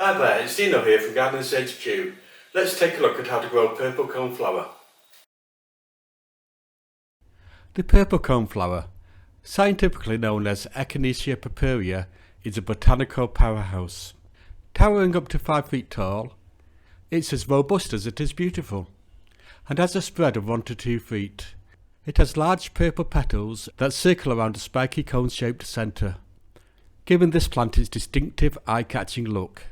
Hi there, it's Dino here from Gardeners HQ. Let's take a look at how to grow purple coneflower. The purple coneflower, scientifically known as Echinacea purpurea, is a botanical powerhouse. Towering up to 5 feet tall, it's as robust as it is beautiful, and has a spread of 1 to 2 feet. It has large purple petals that circle around a spiky cone-shaped centre, giving this plant its distinctive eye-catching look.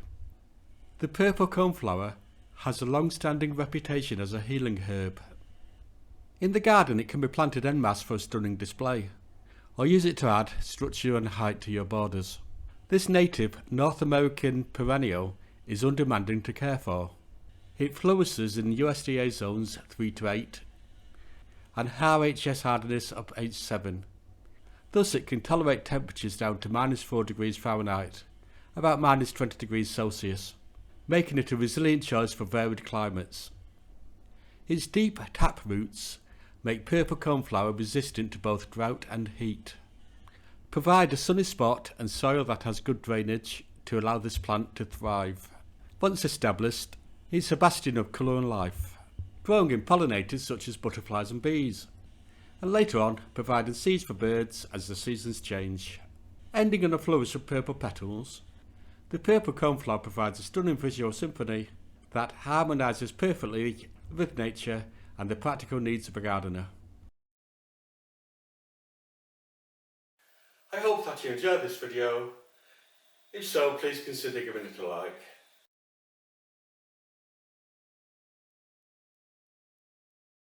The purple coneflower has a long-standing reputation as a healing herb. In the garden it can be planted en masse for a stunning display, or use it to add structure and height to your borders. This native North American perennial is undemanding to care for. It flourishes in USDA zones 3 to 8 and RHS hardness of H7. Thus it can tolerate temperatures down to -4 degrees Fahrenheit, about -20 degrees Celsius, making it a resilient choice for varied climates. Its deep tap roots make purple coneflower resistant to both drought and heat. Provide a sunny spot and soil that has good drainage to allow this plant to thrive. Once established, it's a bastion of colour and life, growing in pollinators such as butterflies and bees, and later on providing seeds for birds as the seasons change. Ending on a flourish of purple petals, the purple coneflower provides a stunning visual symphony that harmonises perfectly with nature and the practical needs of a gardener. I hope that you enjoyed this video. If so, please consider giving it a like.